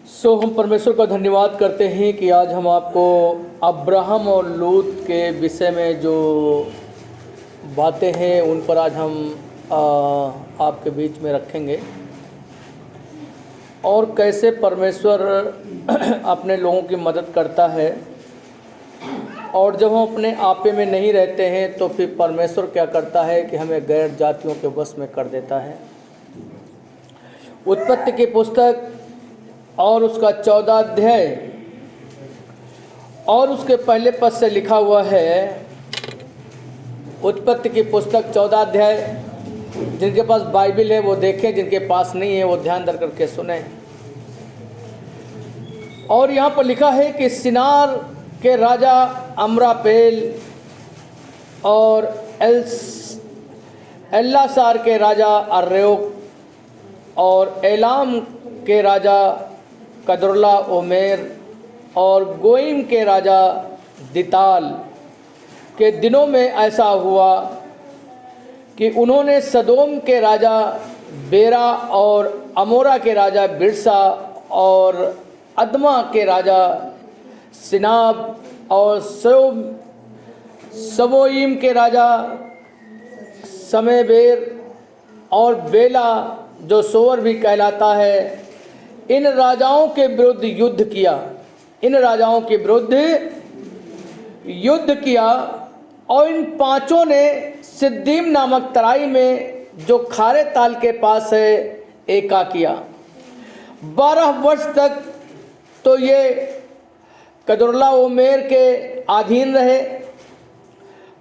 हम परमेश्वर का धन्यवाद करते हैं कि आज हम आपको अब्राहम और लूत के विषय में जो बातें हैं उन पर आज हम आपके बीच में रखेंगे और कैसे परमेश्वर अपने लोगों की मदद करता है। और जब हम अपने आपे में नहीं रहते हैं तो फिर परमेश्वर क्या करता है कि हमें गैर जातियों के वश में कर देता है। उत्पत्ति की पुस्तक और उसका 14 अध्याय और उसके पहले पद से लिखा हुआ है। उत्पत्ति की पुस्तक 14 अध्याय, जिनके पास बाइबल है वो देखें, जिनके पास नहीं है वो ध्यान दर करके सुने। और यहाँ पर लिखा है कि सिनार के राजा अम्रापेल और एल्लासार के राजा अर्योक और एलाम के राजा कदरुल्ला ओमेर और गोइम के राजा दिताल के दिनों में ऐसा हुआ कि उन्होंने सदोम के राजा बेरा और अमोरा के राजा बिरसा और अदमा के राजा सिनाब और सबोईम के राजा समेबेर और बेला जो सोवर भी कहलाता है, इन राजाओं के विरुद्ध युद्ध किया। इन राजाओं के विरुद्ध युद्ध किया और इन पांचों ने सिद्दीम नामक तराई में जो खारे ताल के पास है एका किया। 12 वर्ष तक तो ये कदरुल्ला ओमेर के अधीन रहे,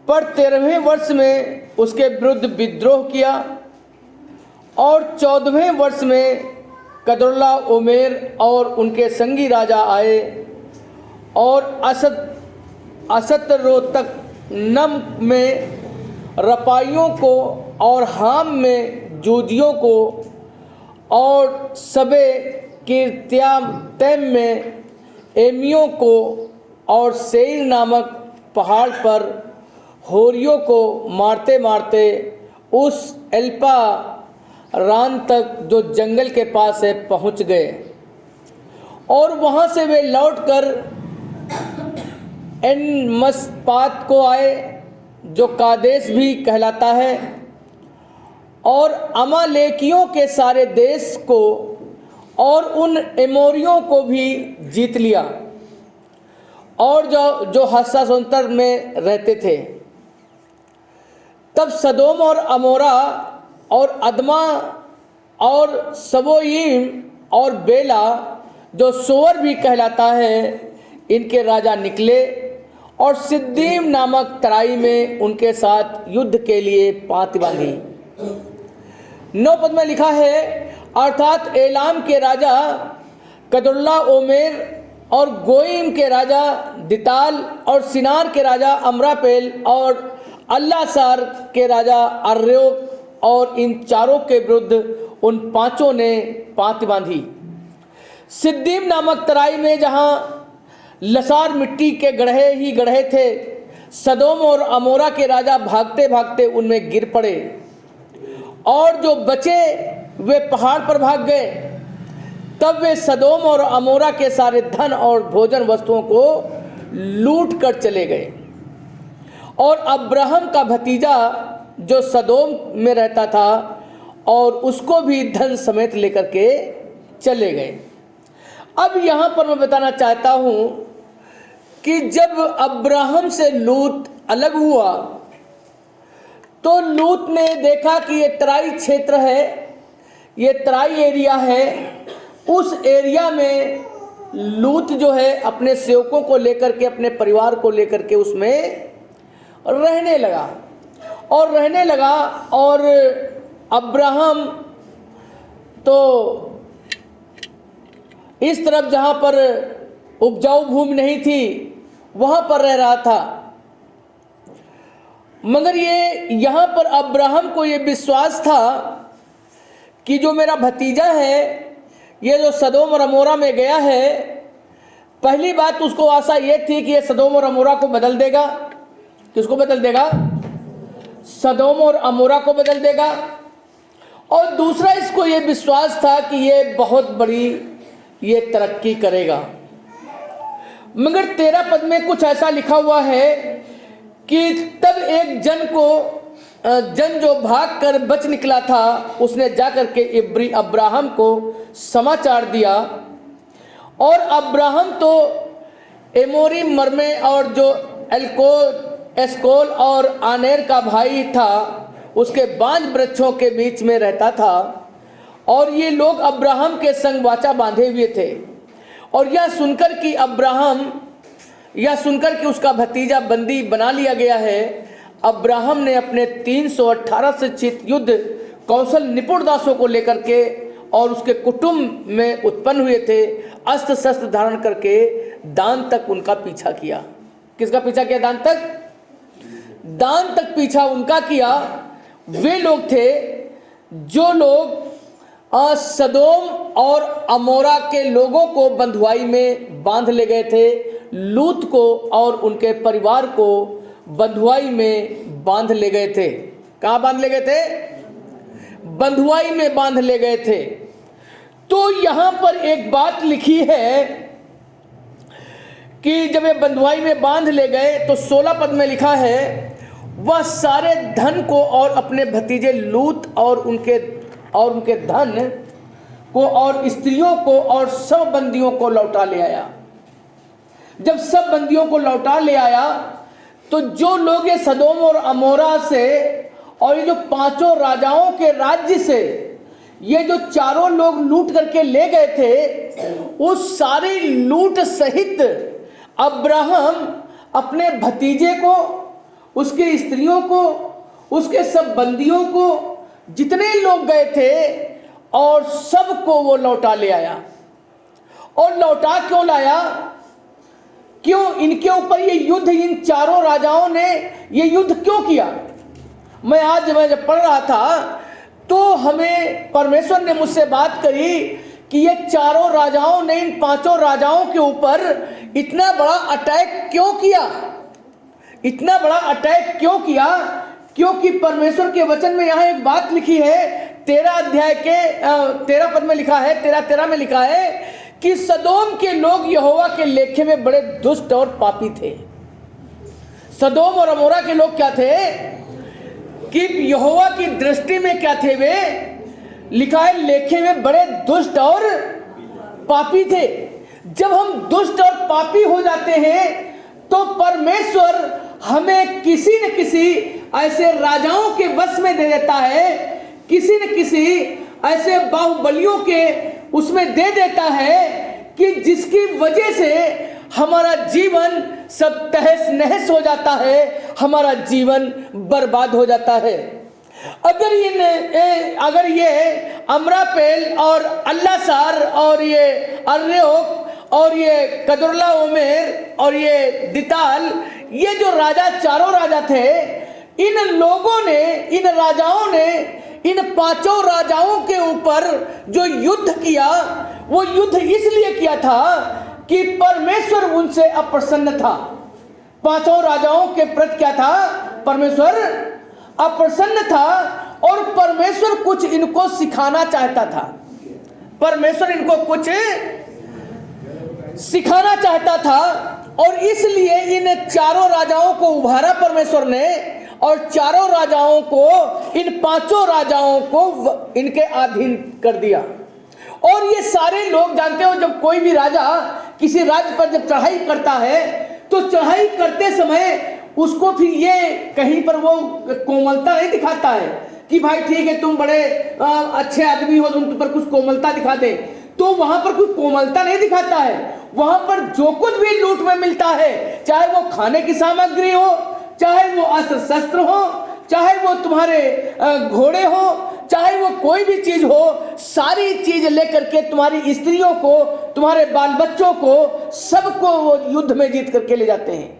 पर 13वें वर्ष में उसके विरुद्ध विद्रोह किया और 14वें वर्ष में कदरुल्ला ओमेर और उनके संगी राजा आए और असतरोतक नम में रपाइयों को और हाम में जूजियों को और सबे किर्त्यातैम में एमियों को और सेईर नामक पहाड़ पर होरियों को मारते मारते उस एल्पा रान तक जो जंगल के पास है पहुंच गए। और वहां से वे लौटकर एन मस्पात को आए जो कादेश भी कहलाता है, और अमालेकियों के सारे देश को और उन एमोरियों को भी जीत लिया और जो हस्सासोंतर में रहते थे। तब सदोम और अमोरा और अदमा और सबोईम और बेला जो सोवर भी कहलाता है, इनके राजा निकले और सिद्दीम नामक तराई में उनके साथ युद्ध के लिए पाँति बांधी। 9 पद में लिखा है, अर्थात एलाम के राजा कदरुल्ला ओमेर और गोइम के राजा दिताल और सिनार के राजा अम्रापेल और अल्लासार के राजा अर्योक और इन चारों के विरुद्ध उन पांचों ने पाँति बांधी। सिद्दीम नामक तराई में जहां लसार मिट्टी के गड्ढे ही गड्ढे थे, सदोम और अमोरा के राजा भागते भागते उनमें गिर पड़े और जो बचे वे पहाड़ पर भाग गए। तब वे सदोम और अमोरा के सारे धन और भोजन वस्तुओं को लूट कर चले गए। और अब्राहम का भतीजा जो सदोम में रहता था और उसको भी धन समेत लेकर के चले गए। अब यहाँ पर मैं बताना चाहता हूँ कि जब अब्राहम से लूत अलग हुआ तो लूत ने देखा कि ये तराई क्षेत्र है, ये तराई एरिया है। उस एरिया में लूत जो है अपने सेवकों को लेकर के, अपने परिवार को लेकर के उसमें रहने लगा और अब्राहम तो इस तरफ जहाँ पर उपजाऊ भूमि नहीं थी वहाँ पर रह रहा था। मगर ये यहाँ पर अब्राहम को ये विश्वास था कि जो मेरा भतीजा है, ये जो सदोम और अमोरा में गया है, पहली बात उसको आशा ये थी कि ये सदोम और अमोरा को बदल देगा। किसको बदल देगा? सदोम और अमोरा को बदल देगा। और दूसरा इसको ये विश्वास था कि ये बहुत बड़ी ये तरक्की करेगा। मगर 13 पद में कुछ ऐसा लिखा हुआ है कि तब एक जन जो भाग कर बच निकला था, उसने जाकर के अब्राहम को समाचार दिया, और अब्राहम तो एमोरी मरमे और जो एस्कोल और आनेर का भाई था, उसके बांज वृक्षों के बीच में रहता था, और ये लोग अब्राहम के संग वाचा बांधे हुए थे। और यह सुनकर कि उसका भतीजा बंदी बना लिया गया है, अब्राहम ने अपने 318 से चित युद्ध कौशल निपुण दासों को लेकर के और उसके कुटुंब में उत्पन्न हुए थे, अस्त्र शस्त्र धारण करके दान तक उनका पीछा किया। किसका पीछा किया? दान तक पीछा उनका किया। वे लोग थे जो लोग सदोम और अमोरा के लोगों को बंधुआई में बांध ले गए थे, लूत को और उनके परिवार को बंधुआई में बांध ले गए थे। कहाँ बांध ले गए थे? बंधुआई में बांध ले गए थे। तो यहां पर एक बात लिखी है कि जब ये बंधुआई में बांध ले गए तो 16 पद में लिखा है, वह सारे धन को और अपने भतीजे लूत और उनके धन को और स्त्रियों को और सब बंदियों को लौटा ले आया। जब सब बंदियों को लौटा ले आया तो जो लोग ये सदोम और अमोरा से और ये जो 5 राजाओं के राज्य से ये जो 4 लोग लूट करके ले गए थे, उस सारी लूट सहित अब्राहम अपने भतीजे को, उसके स्त्रियों को, उसके सब बंदियों को, जितने लोग गए थे और सबको वो लौटा ले आया। और लौटा क्यों लाया? क्यों इनके ऊपर ये युद्ध, इन 4 राजाओं ने ये युद्ध क्यों किया? मैं जब पढ़ रहा था तो हमें परमेश्वर ने मुझसे बात करी कि ये 4 राजाओं ने इन 5 राजाओं के ऊपर इतना बड़ा अटैक क्यों किया? इतना बड़ा अटैक क्यों किया? क्योंकि परमेश्वर के वचन में यहाँ एक बात लिखी है, 13 अध्याय के 13 पद में लिखा है, 13 में लिखा है कि सदोम के लोग यहोवा के लेखे में बड़े दुष्ट और पापी थे। सदोम और अमोरा के लोग क्या थे कि यहोवा की दृष्टि में क्या थे? वे लिखा है लेखे में बड़े दुष्ट और पापी थे। जब हम दुष्ट और पापी हो जाते हैं तो परमेश्वर हमें किसी न किसी ऐसे राजाओं के वश में दे देता है, किसी न किसी ऐसे बाहुबलियों के उसमें दे देता है कि जिसकी वजह से हमारा जीवन सब तहस नहस हो जाता है, हमारा जीवन बर्बाद हो जाता है। अगर ये अमरापेल और अल्लासार और ये अर्रेओक और ये कदुरला उमेर और ये दिताल, ये जो राजा 4 राजा थे, इन लोगों ने, इन राजाओं ने इन 5 राजाओं के ऊपर जो युद्ध किया, वो युद्ध इसलिए किया था कि परमेश्वर उनसे अप्रसन्न था। 5 राजाओं के प्रति क्या था? परमेश्वर अप्रसन्न था और परमेश्वर कुछ इनको सिखाना चाहता था। परमेश्वर इनको कुछ सिखाना चाहता था और इसलिए इन 4 राजाओं को उभारा परमेश्वर ने और 4 राजाओं को, इन 5 राजाओं को इनके अधीन कर दिया। और ये सारे लोग जानते हो, जब कोई भी राजा किसी राज्य पर जब चढ़ाई करता है तो चढ़ाई करते समय उसको फिर ये कहीं पर वो कोमलता नहीं दिखाता है कि भाई ठीक है तुम बड़े अच्छे आदमी हो, तुम पर कुछ कोमलता दिखा दे। तो वहां पर कुछ कोमलता नहीं दिखाता है। वहां पर जो कुछ भी लूट में मिलता है, चाहे वो खाने की सामग्री हो, चाहे वो अस्त्र शस्त्र हो, चाहे वो तुम्हारे घोड़े हो, चाहे वो कोई भी चीज हो, सारी चीज लेकर के तुम्हारी स्त्रियों को, तुम्हारे बाल बच्चों को, सबको वो युद्ध में जीत करके ले जाते हैं।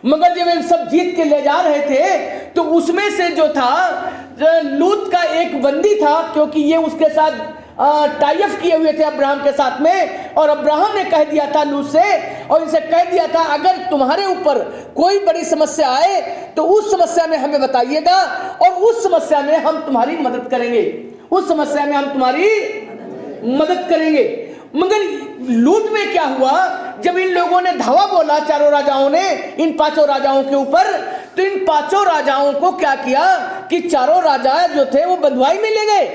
मगर जब वे सब जीत के ले जा रहे थे तो उसमें से जो था लूत का एक बंदी था, क्योंकि ये उसके साथ टाई अप किए हुए थे अब्राहम के साथ में, और अब्राहम ने कह दिया था लूत से, और इनसे कह दिया था अगर तुम्हारे ऊपर कोई बड़ी समस्या आए तो उस समस्या में हमें बताइएगा और उस समस्या में हम तुम्हारी मदद करेंगे, उस समस्या में हम तुम्हारी मदद करेंगे। मगर लूत में क्या हुआ, जब इन लोगों ने धावा बोला, चारों राजाओं ने इन पांचों राजाओं के ऊपर, तो इन पांचों राजाओं को क्या किया कि चारों राजा जो थे वो बंधुआई में ले गए,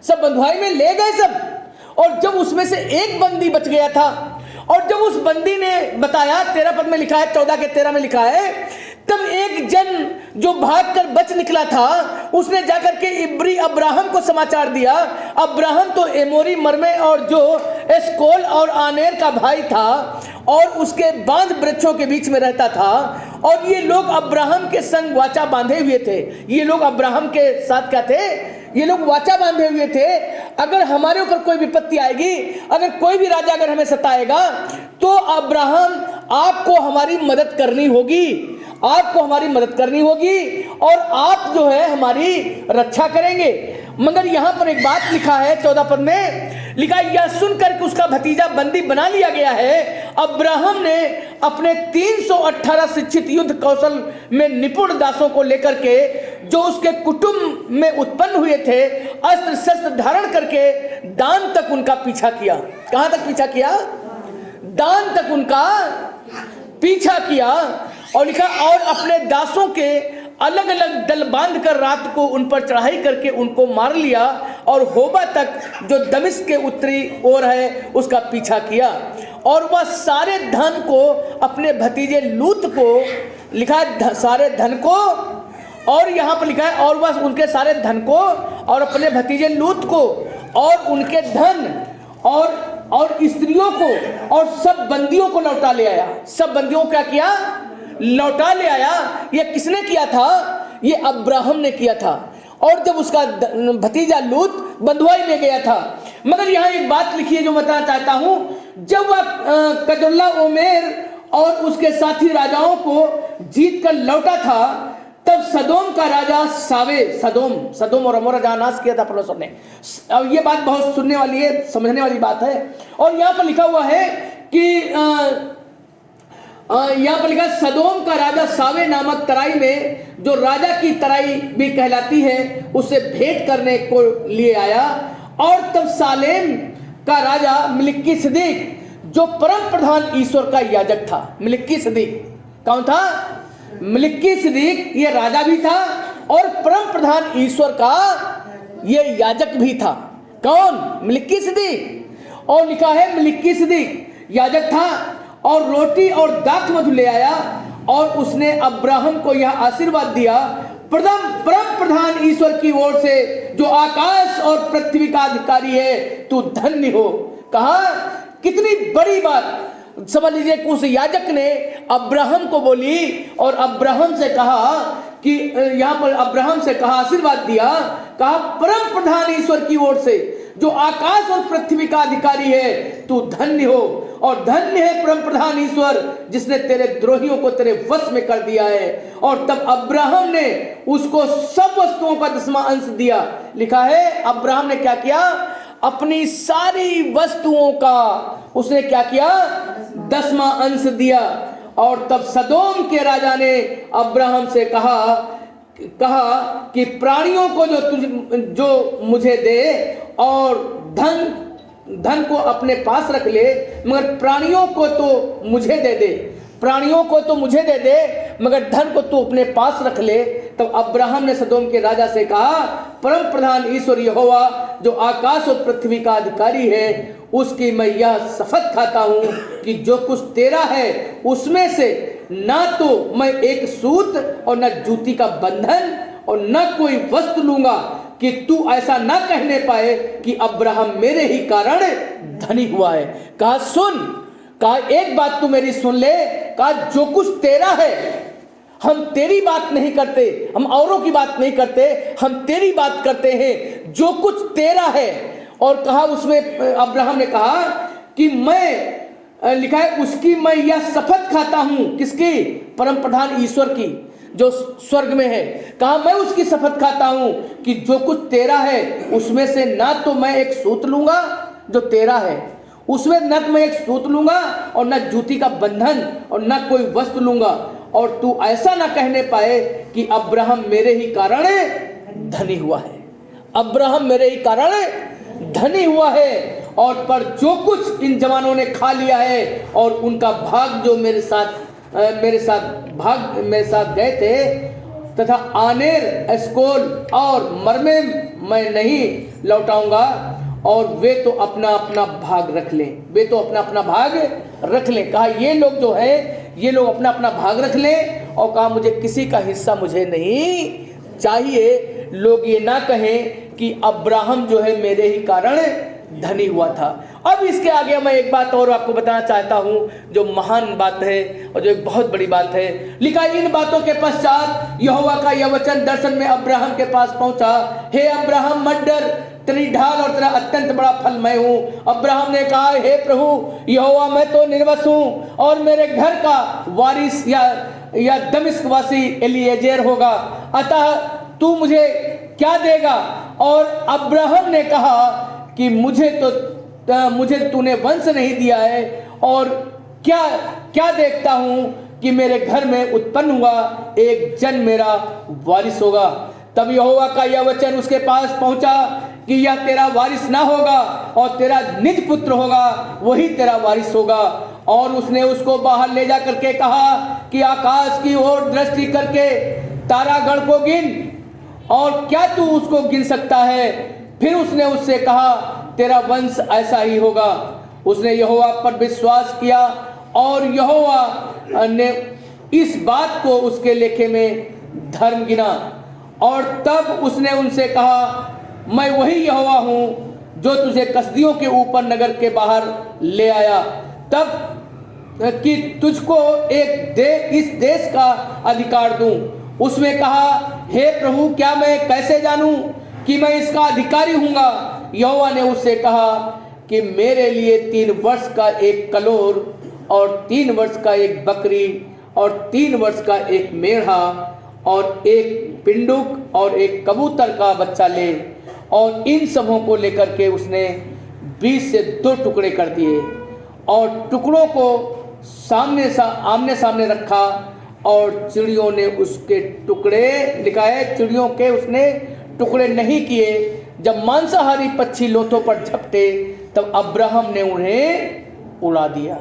सब बंधुआई में ले गए सब। और जब उसमें से एक बंदी बच गया था, और जब उस बंदी ने बताया, 13 पद में लिखा है, 14 के 13 में लिखा है, तब एक जन जो भागकर बच निकला था, उसने जाकर के इब्री अब्राहम को समाचार दिया। अब्राहम तो एमोरी, मरमे और जो एस्कोल और आनेर का भाई था, और उसके बांध वृक्षों के बीच में रहता था। और ये लोग अब्राहम के संग वाचा बांधे हुए थे। ये लोग अब्राहम के साथ क्या थे, ये लोग वाचा बांधे हुए थे, अगर हमारे ऊपर कोई विपत्ति आएगी, अगर कोई भी राजा अगर हमें सताएगा, तो अब्राहम आपको हमारी मदद करनी होगी, आपको हमारी मदद करनी होगी, और आप जो है हमारी रक्षा करेंगे। मगर यहां पर एक बात लिखा है, 14 पद में लिखा, यह सुनकर कि उसका भतीजा बंदी बना लिया गया है, अब्राहम ने अपने 318 शिक्षित युद्ध कौशल में निपुण दासों को लेकर के, जो उसके कुटुंब में उत्पन्न हुए थे, अस्त्र शस्त्र धारण करके दान तक उनका पीछा किया। कहां तक पीछा किया? दान तक उनका पीछा किया। और लिखा, और अपने दासों के अलग अलग दल बांधकर रात को उन पर चढ़ाई करके उनको मार लिया, और होबा तक जो दमिश्क के उत्तरी ओर है उसका पीछा किया। और वह सारे धन को अपने भतीजे लूत को, लिखा सारे धन को, और यहाँ पर लिखा है, और वह उनके सारे धन को और अपने भतीजे लूत को और उनके धन और स्त्रियों को और सब बंदियों को लौटा ले आया। सब बंदियों को क्या किया? लौटा ले आया। ये किसने किया था? ये अब्राहम ने किया था। और जब उसका भतीजा लूत बंधुआई में गया था। मगर यहाँ एक बात लिखी है जो बताना चाहता हूं, जब वह कदुल्ला ओमेर और उसके साथी राजाओं को जीत कर लौटा था, तब सदोम का राजा सावे, सदोम और अमोरा जहां नाश किया था परमेश्वर ने। अब ये बात बहुत सुनने वाली है, समझने वाली बात है। और यहाँ पर लिखा हुआ है कि यहाँ पर लिखा, सदोम का राजा सावे नामक तराई में, जो राजा की तराई भी कहलाती है, उसे भेंट करने को लिए आया। और तब सालेम का राजा मलिकिसिदक, जो परम प्रधान ईश्वर का याजक था। मलिकिसिदक कौन था? मलिकिसिदक ये राजा भी था और परम प्रधान ईश्वर का ये याजक भी था। कौन? मलिकिसिदक। और लिखा है मलिकिसिदक याजक था और रोटी और दाख मधु ले आया, और उसने अब्राहम को यह आशीर्वाद दिया, परम प्रधान ईश्वर की ओर से, जो आकाश और पृथ्वी का अधिकारी है, तू धन्य हो। कहा कितनी बड़ी बात, समझ लीजिए कि उस याजक ने अब्राहम को बोली और अब्राहम से कहा कि यहाँ पर अब्राहम से कहा, आशीर्वाद दिया, कहा परम प्रधान ईश्वर की ओर से, जो आकाश और पृथ्वी का अधिकारी है, तू धन्य हो। और धन्य है परम प्रधान ईश्वर, जिसने तेरे द्रोहियों को तेरे वश में कर दिया है। और तब अब्राहम ने उसको सब वस्तुओं का 10वां अंश दिया। लिखा है अब्राहम ने क्या किया? अपनी सारी वस्तुओं का उसने क्या किया? 10वां अंश दिया। और तब सदोम के राजा ने अब्राहम से कहा कि प्राणियों को जो मुझे दे, और धन को अपने पास रख ले, मगर प्राणियों को तो मुझे दे दे, प्राणियों को तो मुझे दे दे, मगर धन को तू अपने पास रख ले। तब अब्राहम ने सदोम के राजा से कहा, परम प्रधान ईश्वर यहोवा, जो आकाश और पृथ्वी का अधिकारी है, उसकी मैं यह शपथ खाता हूं कि जो कुछ तेरा है उसमें से ना तो मैं एक सूत और न जूती का बंधन और न कोई वस्त्र लूंगा, कि तू ऐसा ना कहने पाए कि अब्राहम मेरे ही कारण धनी हुआ है। कहा सुन, कहा एक बात तू मेरी सुन ले, कहा जो कुछ तेरा है, हम तेरी बात नहीं करते, हम औरों की बात नहीं करते, हम तेरी बात करते हैं, जो कुछ तेरा है। और कहा उसमें अब्राहम ने कहा कि मैं, लिखा है उसकी मैं यह शपथ खाता हूं, किसकी? परम प्रधान ईश्वर की, जो स्वर्ग में है। कहा मैं उसकी शपथ खाता हूं कि जो कुछ तेरा है उसमें से ना तो मैं एक सूत लूंगा जो तेरा है, उसमें न तो मैं एक सूत लूंगा और न जूती का बंधन और न कोई वस्त्र लूंगा, और तू ऐसा ना कहने पाए कि अब्राहम मेरे ही कारण धनी हुआ है। अब्राहम मेरे ही कारण धनी हुआ है। और पर जो कुछ इन जवानों ने खा लिया है और उनका भाग जो मेरे साथ गए थे तथा आनेर, एस्कोल और मरमे मैं नहीं लौटाऊंगा, और वे तो अपना अपना भाग रख लें। कहा ये लोग जो है ये लोग अपना अपना भाग रख लें, और कहा मुझे किसी का हिस्सा मुझे नहीं चाहिए। लोग ये ना कहें कि अब्राहम जो है मेरे ही कारण धनी हुआ था। अब इसके आगे मैं एक बात और आपको बताना चाहता हूं जो महान बात है और जो एक बहुत बड़ी बात है। लिखा, इन बातों के पश्चात यहोवा का यह वचन दर्शन में अब्राहम के पास पहुंचा, हे अब्राहम मत डर, तेरी ढाल और तेरा अत्यंत बड़ा फल मैं हूँ। अब्राहम ने कहा, हे प्रभु यहोवा, मैं तो निर्वंश हूँ और मेरे घर का वारिस या दमिश्क वासी एलीएजेर होगा, अतः तू मुझे क्या देगा? और अब्राहम ने कहा कि मुझे तूने वंश नहीं दिया है, और क्या देखता हूं कि मेरे घर में उत्पन्न हुआ एक जन मेरा वारिस होगा। तब यहोवा का यह वचन उसके पास पहुंचा कि यह तेरा वारिस ना होगा, और तेरा निज पुत्र होगा, वही तेरा वारिस होगा। और उसने उसको बाहर ले जा करके कहा कि आकाश की ओर दृष्टि करके तारागण को गिन, और क्या तू उसको गिन सकता है? फिर उसने उससे कहा, तेरा वंश ऐसा ही होगा। उसने यहोवा पर विश्वास किया और यहोवा ने इस बात को उसके लेखे में धर्म गिना। और तब उसने उनसे कहा, मैं वही यहोवा हूँ जो तुझे कसदियों के ऊपर नगर के बाहर ले आया, तब कि तुझको इस देश का अधिकार दूं। उसने कहा, हे प्रभु, क्या मैं कैसे जानूं कि मैं इसका अधिकारी हूँगा? यहोवा ने उससे कहा कि मेरे लिए 3 वर्ष का एक कलोर और 3 वर्ष का एक बकरी और 3 वर्ष का एक मेढ़ा और एक पिंडुक और एक कबूतर का बच्चा ले। और इन सबों को लेकर के उसने 20 से 2 टुकड़े कर दिए और टुकड़ों को आमने सामने रखा, और चिड़ियों ने उसके टुकड़े, लिखा है चिड़ियों के उसने टुकड़े नहीं किए। जब मांसाहारी पक्षी लोथों पर झपटे तब अब्राहम ने उन्हें उड़ा दिया।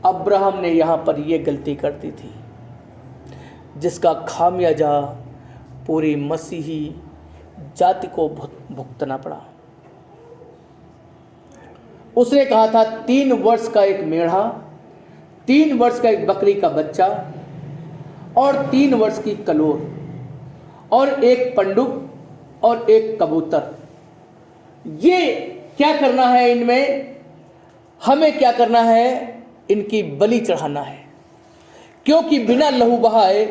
अब्राहम ने यहाँ पर यह गलती कर दी थी जिसका खामियाजा पूरी मसीही जाति को भुगतना पड़ा। उसने कहा था 3 वर्ष का एक मेढ़ा, 3 वर्ष का एक बकरी का बच्चा और 3 वर्ष की कलोर और एक पंडुक और एक कबूतर। ये क्या करना है? इनमें हमें क्या करना है? इनकी बलि चढ़ाना है, क्योंकि बिना लहू बहाए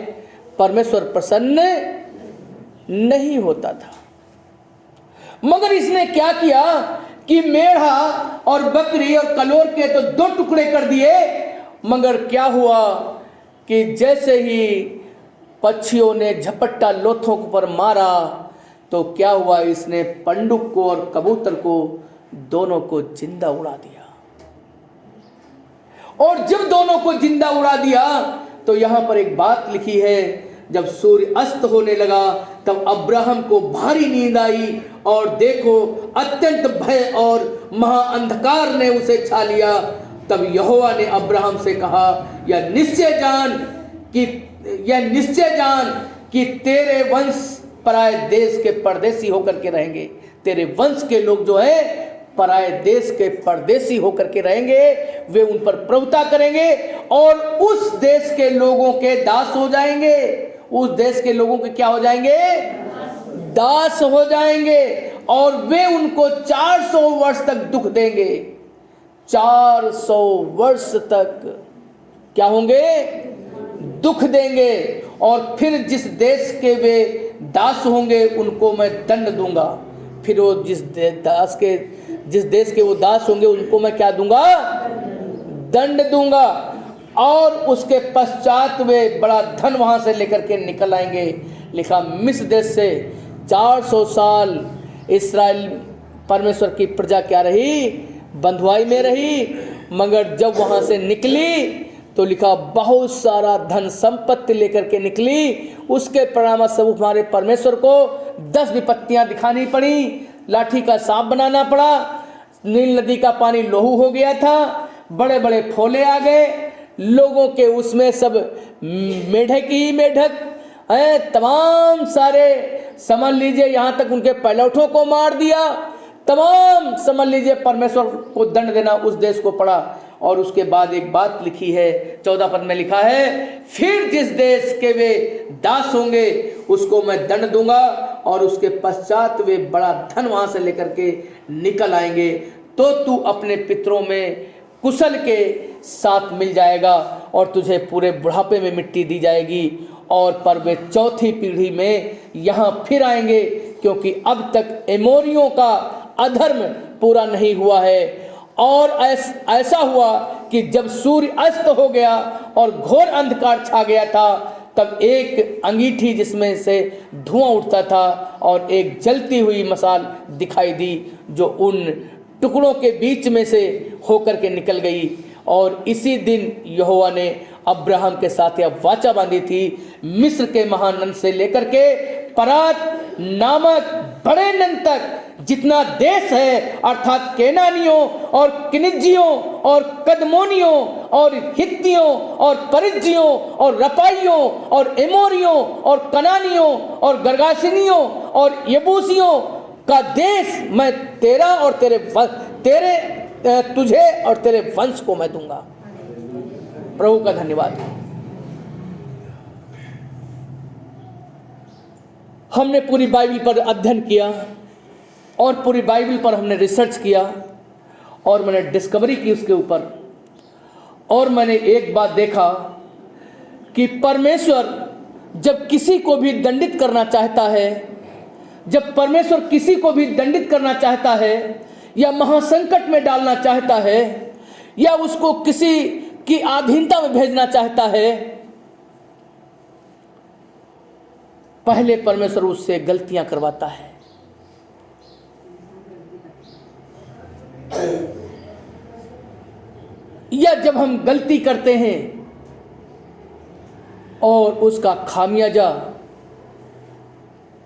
परमेश्वर प्रसन्न नहीं होता था। मगर इसने क्या किया कि मेढ़ा और बकरी और कलोर के तो 2 टुकड़े कर दिए, मगर क्या हुआ कि जैसे ही पक्षियों ने झपट्टा लोथों पर मारा तो क्या हुआ, इसने पंडुक को और कबूतर को दोनों को जिंदा उड़ा दिया। और जब दोनों को जिंदा उड़ा दिया तो यहां पर एक बात लिखी है, जब सूर्य अस्त होने लगा तब अब्राहम को भारी नींद आई और देखो अत्यंत भय और महाअंधकार ने उसे छा लिया। तब यहोवा ने अब्राहम से कहा, यह निश्चय जान कि तेरे वंश पराए देश के परदेसी होकर के रहेंगे। तेरे वंश के लोग जो है पराए देश के परदेसी होकर के रहेंगे, वे उन पर प्रभुता करेंगे और उस देश के लोगों के दास हो जाएंगे। उस देश के लोगों के क्या हो जाएंगे? दास हो जाएंगे। और वे उनको 400 वर्ष तक दुख देंगे। 400 वर्ष तक क्या होंगे? दुख देंगे। और फिर जिस देश के वे दास होंगे उनको मैं दंड दूंगा। फिर वो जिस देश के वो दास होंगे उनको मैं क्या दूंगा? दंड दूंगा। और उसके पश्चात वे बड़ा धन वहां से लेकर के निकल आएंगे। लिखा, मिस्र देश से 400 साल इस्राएल परमेश्वर की प्रजा क्या रही? बंधुआई में रही। मगर जब वहां से निकली तो लिखा बहुत सारा धन संपत्ति लेकर के निकली। उसके परिणाम स्वरूप हमारे परमेश्वर को 10 विपत्तियां दिखानी पड़ी, लाठी का सांप बनाना पड़ा, नील नदी का पानी लोहू हो गया था, बड़े बड़े फोले आ गए, लोगों के उसमें सब मेढक ही मेढक, तमाम सारे समझ लीजिए यहाँ तक उनके पैलौठों को मार दिया, तमाम समझ लीजिए परमेश्वर को दंड देना उस देश को पड़ा। और उसके बाद एक बात लिखी है, 14 पद में लिखा है, फिर जिस देश के वे दास होंगे उसको मैं दंड दूंगा और उसके पश्चात वे बड़ा धन वहां से लेकर के निकल आएंगे, तो तू अपने पितरों में कुशल के साथ मिल जाएगा और तुझे पूरे बुढ़ापे में मिट्टी दी जाएगी। और पर वे चौथी पीढ़ी में यहाँ फिर आएंगे, क्योंकि अब तक एमोरियों का अधर्म पूरा नहीं हुआ है। और ऐसा हुआ कि जब सूर्य अस्त हो गया और घोर अंधकार छा गया था, तब एक अंगीठी जिसमें से धुआं उठता था और एक जलती हुई मसाल दिखाई दी, जो उन टुकड़ों के बीच में से होकर के निकल गई। और इसी दिन यहोवा ने अब्राहम के साथ यह वाचा बांधी थी, मिस्र के महानंद से लेकर के परात नामक बड़े नंद तक जितना देश है, अर्थात केनानियों और किनिज्जियों और कदमोनियों और हित्तियों और परिज्जियों और रपाइयों और एमोरियों और कनानियों और गर्गासिनियों और यबूसियों का देश मैं तेरा और तुझे और तेरे वंश को मैं दूंगा। प्रभु का धन्यवाद। हमने पूरी बाइबल पर अध्ययन किया और पूरी बाइबल पर हमने रिसर्च किया और मैंने डिस्कवरी की उसके ऊपर, और मैंने एक बात देखा कि परमेश्वर जब किसी को भी दंडित करना चाहता है, जब परमेश्वर किसी को भी दंडित करना चाहता है या महासंकट में डालना चाहता है या उसको किसी की अधीनता में भेजना चाहता है, पहले परमेश्वर उससे गलतियां करवाता है। या जब हम गलती करते हैं और उसका खामियाजा,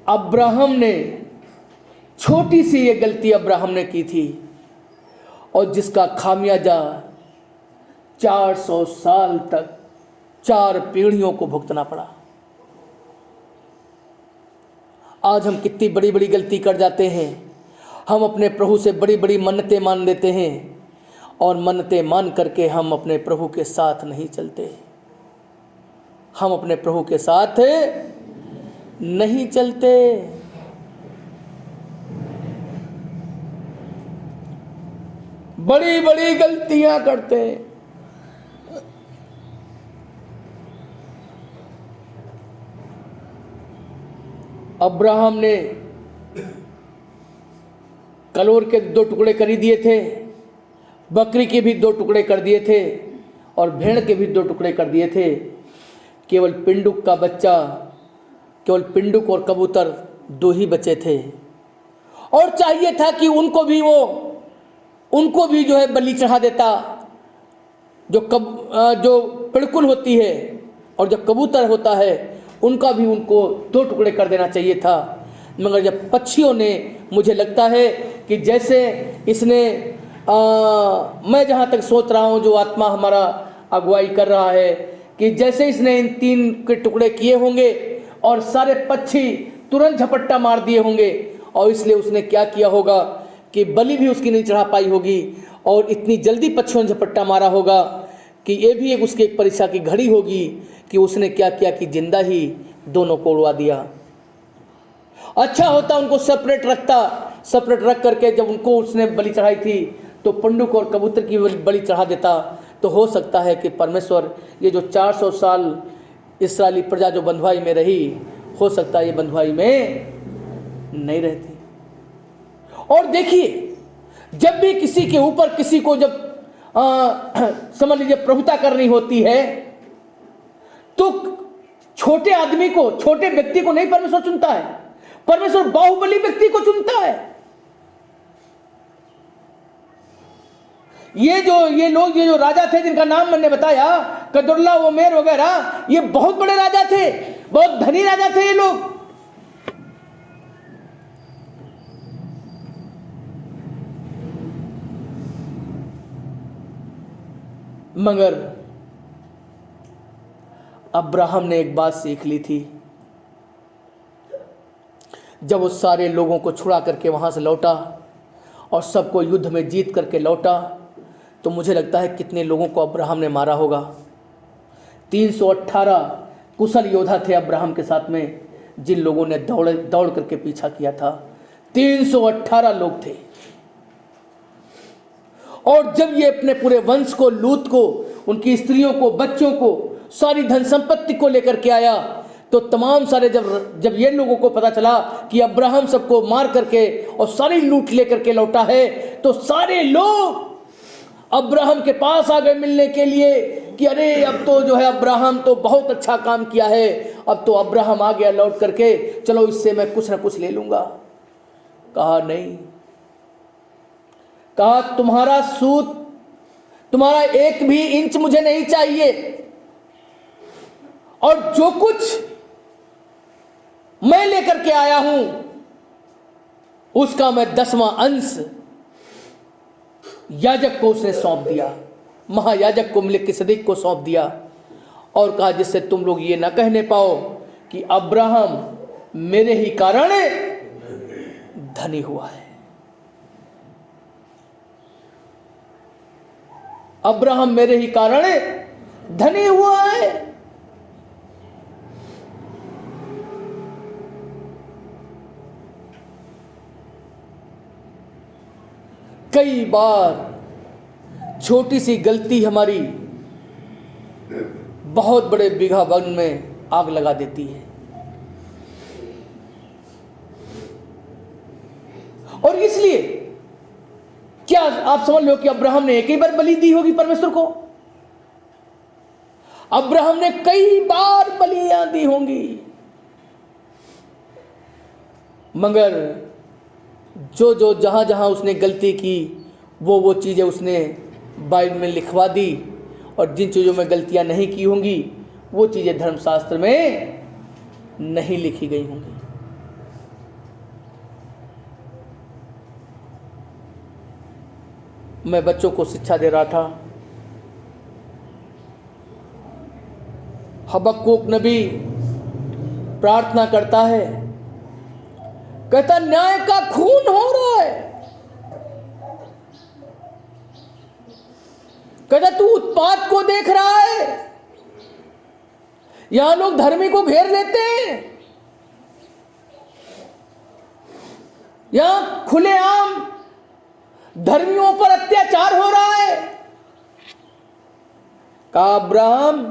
अब्राहम ने छोटी सी ये गलती अब्राहम ने की थी और जिसका खामियाजा 400 साल तक 4 पीढ़ियों को भुगतना पड़ा। आज हम कितनी बड़ी बड़ी गलती कर जाते हैं। हम अपने प्रभु से बड़ी बड़ी मन्नतें मान लेते हैं और मन्नतें मान करके हम अपने प्रभु के साथ नहीं चलते। हम अपने प्रभु के साथ नहीं चलते। बड़ी बड़ी गलतियां करते हैं। अब्राहम ने कलोर के 2 टुकड़े कर दिए थे, बकरी के भी 2 टुकड़े कर दिए थे और भेड़ के भी 2 टुकड़े कर दिए थे। केवल पिंडुक का बच्चा, केवल पिंडुक और कबूतर 2 ही बचे थे और चाहिए था कि उनको भी जो है बलि चढ़ा देता। जो पिड़कुल होती है और जो कबूतर होता है उनका भी उनको 2 टुकड़े कर देना चाहिए था। मगर जब पक्षियों ने, मुझे लगता है कि जैसे इसने मैं जहाँ तक सोच रहा हूँ, जो आत्मा हमारा अगुवाई कर रहा है, कि जैसे इसने इन 3 के टुकड़े किए होंगे और सारे पक्षी तुरंत झपट्टा मार दिए होंगे और इसलिए उसने क्या किया होगा कि बलि भी उसकी नहीं चढ़ा पाई होगी और इतनी जल्दी पक्षियों ने झपट्टा मारा होगा कि ये भी उसकी एक परीक्षा की घड़ी होगी कि उसने क्या किया कि जिंदा ही दोनों को उड़वा दिया। अच्छा होता उनको सेपरेट रख करके जब उनको उसने बलि चढ़ाई थी तो पंडुक और कबूतर की बलि चढ़ा देता, तो हो सकता है कि परमेश्वर ये जो 400 साल इस्राएली प्रजा जो बंधुआई में रही, हो सकता है ये बंधुआई में नहीं रहती। और देखिए, जब भी किसी के ऊपर किसी को जब समझ लीजिए प्रभुता करनी होती है, तो छोटे आदमी को, छोटे व्यक्ति को नहीं परमेश्वर चुनता है, परमेश्वर बाहुबली व्यक्ति को चुनता है। ये जो राजा थे जिनका नाम मैंने बताया, कदुर्ला ओमेर वगैरह, ये बहुत बड़े राजा थे, बहुत धनी राजा थे ये लोग। मगर अब्राहम ने एक बात सीख ली थी। जब उस सारे लोगों को छुड़ा करके वहाँ से लौटा और सबको युद्ध में जीत करके लौटा, तो मुझे लगता है कितने लोगों को अब्राहम ने मारा होगा। 318 कुशल योद्धा थे अब्राहम के साथ में, जिन लोगों ने दौड़ करके पीछा किया था। 318 लोग थे। और जब ये अपने पूरे वंश को, लूत को, उनकी स्त्रियों को, बच्चों को, सारी धन संपत्ति को लेकर के आया, तो तमाम सारे जब ये लोगों को पता चला कि अब्राहम सबको मार करके और सारी लूट लेकर के लौटा है, तो सारे लोग अब्राहम के पास आ गए मिलने के लिए कि अरे अब तो जो है अब्राहम तो बहुत अच्छा काम किया है, अब तो अब्राहम आ गया लौट करके, चलो इससे मैं कुछ ना कुछ ले लूंगा। कहा नहीं, कहा तुम्हारा सूत, तुम्हारा एक भी इंच मुझे नहीं चाहिए, और जो कुछ मैं लेकर के आया हूं उसका मैं 10वां अंश याजक को उसने सौंप दिया, महायाजक को, मलिकिसदिक को सौंप दिया, और कहा जिससे तुम लोग ये ना कहने पाओ कि अब्राहम मेरे ही कारण धनी हुआ है। अब्राहम मेरे ही कारण धनी हुआ है। कई बार छोटी सी गलती हमारी बहुत बड़े बीघा वन में आग लगा देती है। और इसलिए क्या आप समझ लो कि अब्राहम ने एक ही बार बलि दी होगी परमेश्वर को? अब्राहम ने कई बार बलियां दी होंगी, मगर जो जो जहां जहां उसने गलती की वो चीजें उसने बाइबल में लिखवा दी, और जिन चीजों में गलतियां नहीं की होंगी वो चीजें धर्मशास्त्र में नहीं लिखी गई होंगी। मैं बच्चों को शिक्षा दे रहा था। हबक्कुक नबी प्रार्थना करता है, कहता न्याय का खून हो रहा है, कहता तू उत्पात को देख रहा है, यहां लोग धर्मी को घेर लेते हैं, यहां खुलेआम धर्मियों पर अत्याचार हो रहा है। कहा अब्राहम,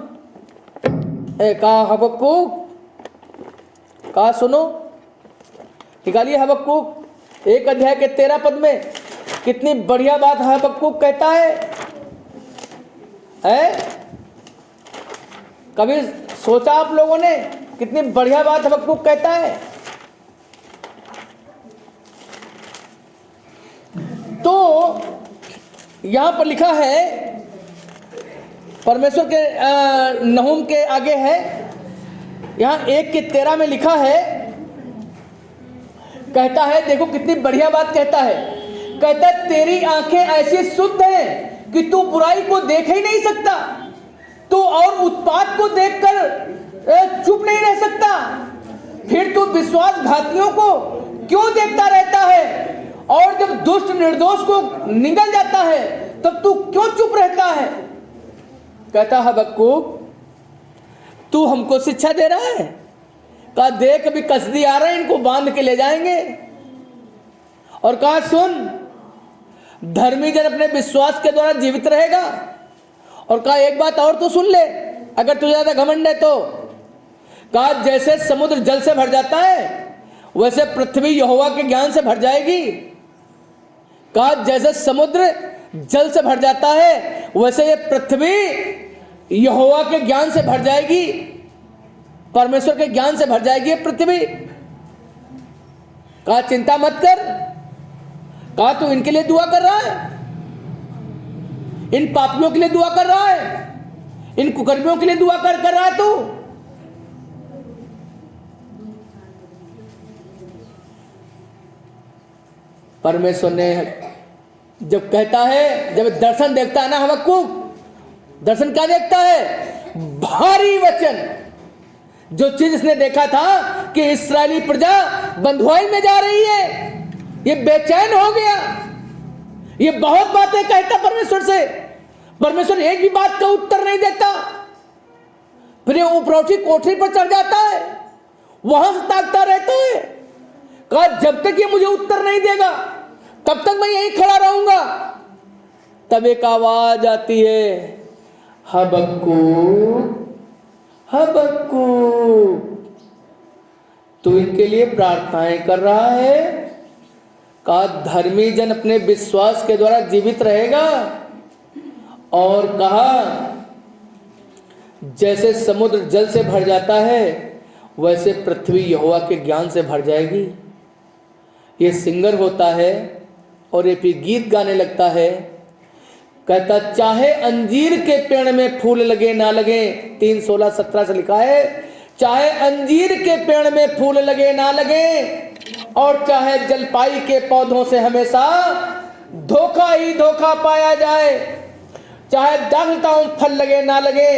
कहा हबक्कुक, कहा सुनो, निकालिए हबक्कुक 1 अध्याय के 13 पद में कितनी बढ़िया बात हबक्कुक कहता है। कभी सोचा आप लोगों ने कितनी बढ़िया बात हबक्कुक कहता है? तो यहां पर लिखा है, परमेश्वर के नहूम के आगे है, यहां 1 के 13 में लिखा है, कहता है, देखो कितनी बढ़िया बात कहता है, कहता है तेरी आंखें ऐसी शुद्ध हैं कि तू बुराई को देख ही नहीं सकता, तू और उत्पात को देखकर चुप नहीं रह सकता, फिर तू विश्वासघातियों को क्यों देखता रहता है, और जब दुष्ट निर्दोष को निगल जाता है तब तू क्यों चुप रहता है? कहता हबक्कुक तू हमको शिक्षा दे रहा है? कहा देख अभी कसदी आ रहे हैं, इनको बांध के ले जाएंगे। और कहा सुन, धर्मी जन अपने विश्वास के द्वारा जीवित रहेगा। और कहा एक बात और तो सुन ले, अगर तुझे ज्यादा घमंड है तो। कहा जैसे समुद्र जल से भर जाता है वैसे पृथ्वी यहोवा के ज्ञान से भर जाएगी। कहा जैसे समुद्र जल से भर जाता है वैसे ये पृथ्वी यहोवा के ज्ञान से भर जाएगी, परमेश्वर के ज्ञान से भर जाएगी ये पृथ्वी। कहा चिंता मत कर। कहा तू इनके लिए दुआ कर रहा है, इन पापियों के लिए दुआ कर रहा है, इन कुकर्मियों के लिए दुआ कर रहा है तू? परमेश्वर ने जब कहता है, जब दर्शन देखता है ना हबक्कुक, दर्शन क्या देखता है? भारी वचन। जो चीज इसने देखा था कि इस्राएली प्रजा बंधुआई में जा रही है, ये बेचैन हो गया। ये बहुत बातें कहता परमेश्वर से, परमेश्वर एक भी बात का उत्तर नहीं देता। फिर ये उपरोठी कोठरी पर चढ़ जाता है, वहां से ताकता रहता है। कहा जब तक ये मुझे उत्तर नहीं देगा तब तक मैं यहीं खड़ा रहूंगा। तब एक आवाज आती है, हबक्कूक, हबक्कूक, तू इनके लिए प्रार्थनाएं कर रहा है। कहा धर्मी जन अपने विश्वास के द्वारा जीवित रहेगा। और कहा जैसे समुद्र जल से भर जाता है वैसे पृथ्वी यहोवा के ज्ञान से भर जाएगी। ये सिंगर होता है और ये फिर गीत गाने लगता है। कहता चाहे अंजीर के पेड़ में फूल लगे ना लगे, 3:16-17 से लिखा है, चाहे अंजीर के पेड़ में फूल लगे ना लगे और चाहे जलपाई के पौधों से हमेशा धोखा ही धोखा पाया जाए, चाहे दाखलताओं फल लगे ना लगे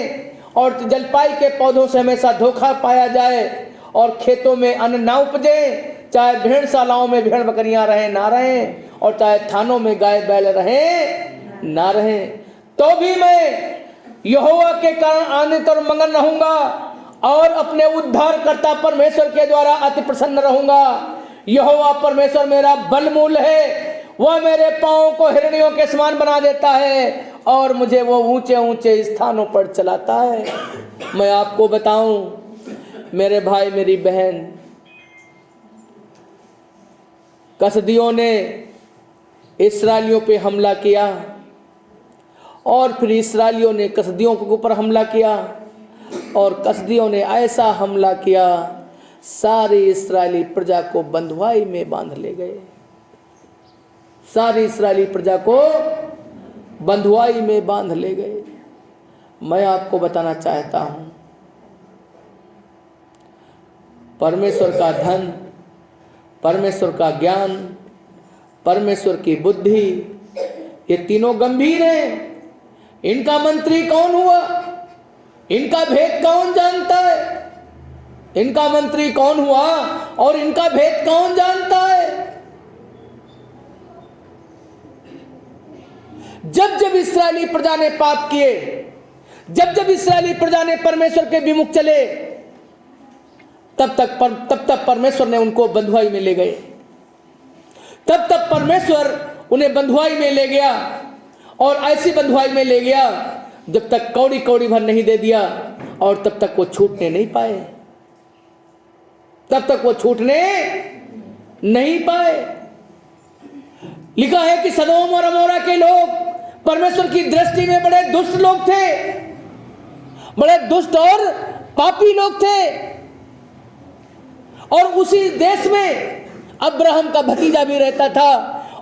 और जलपाई के पौधों से हमेशा धोखा पाया जाए, और खेतों में अन्न ना उपजे, चाहे भेड़शालाओं में भेड़ बकरियां रहे ना रहे और चाहे थानों में गाय बैल रहे ना रहे, तो भी मैं यहोवा के कारण आनंदित और मगन रहूंगा और अपने उद्धारकर्ता परमेश्वर के द्वारा अति प्रसन्न रहूंगा। यहोवा परमेश्वर मेरा बलमूल है, वह मेरे पांवों को हिरणियों के समान बना देता है और मुझे वो ऊंचे ऊंचे स्थानों पर चलाता है। मैं आपको बताऊं मेरे भाई मेरी बहन, कसदियों ने इस्राएलियों पे हमला किया और फिर इस्राएलियों ने कसदियों के ऊपर हमला किया और कसदियों ने ऐसा हमला किया सारी इस्राएली प्रजा को बंधुआई में बांध ले गए। सारी इस्राएली प्रजा को बंधुआई में बांध ले गए। मैं आपको बताना चाहता हूं, परमेश्वर का धन, परमेश्वर का ज्ञान, परमेश्वर की बुद्धि, ये तीनों गंभीर हैं। इनका मंत्री कौन हुआ? इनका भेद कौन जानता है? इनका मंत्री कौन हुआ और इनका भेद कौन जानता है? जब जब इस्राएली प्रजा ने पाप किए, जब जब इस्राएली प्रजा ने परमेश्वर के विमुख चले, तब तक परमेश्वर ने उनको बंधुआई में ले गए। तब तक परमेश्वर उन्हें बंधुआई में ले गया और ऐसी बंधुआई में ले गया जब तक कौड़ी कौड़ी भर नहीं दे दिया, और तब तक वो छूटने नहीं पाए। तब तक वो छूटने नहीं पाए। लिखा है कि सदोम और अमोरा के लोग परमेश्वर की दृष्टि में बड़े दुष्ट लोग थे, बड़े दुष्ट और पापी लोग थे। और उसी देश में अब्राहम का भतीजा भी रहता था,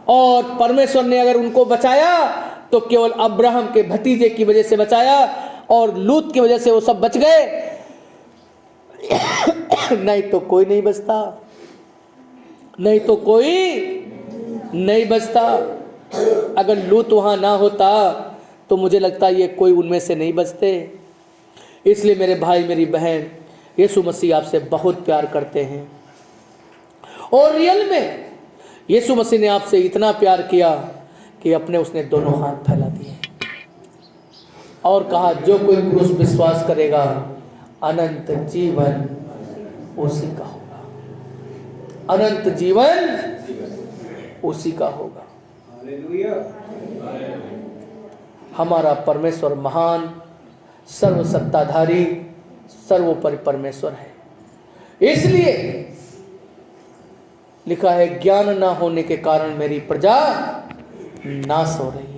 और परमेश्वर ने अगर उनको बचाया तो केवल अब्राहम के भतीजे की वजह से बचाया, और लूत की वजह से वो सब बच गए। नहीं तो कोई नहीं बचता, नहीं तो कोई नहीं बचता। अगर लूत वहां ना होता तो मुझे लगता है ये कोई उनमें से नहीं बचते। इसलिए मेरे भाई मेरी बहन, यीशु मसीह आपसे बहुत प्यार करते हैं, और रियल में यीशु मसीह ने आपसे इतना प्यार किया कि अपने उसने दोनों हाथ फैला दिए और कहा जो कोई क्रूस विश्वास करेगा अनंत जीवन उसी का होगा, अनंत जीवन उसी का होगा। हमारा परमेश्वर महान, सर्वसत्ताधारी, सर्वोपरि परमेश्वर है। इसलिए लिखा है ज्ञान ना होने के कारण मेरी प्रजा नाश हो रही है।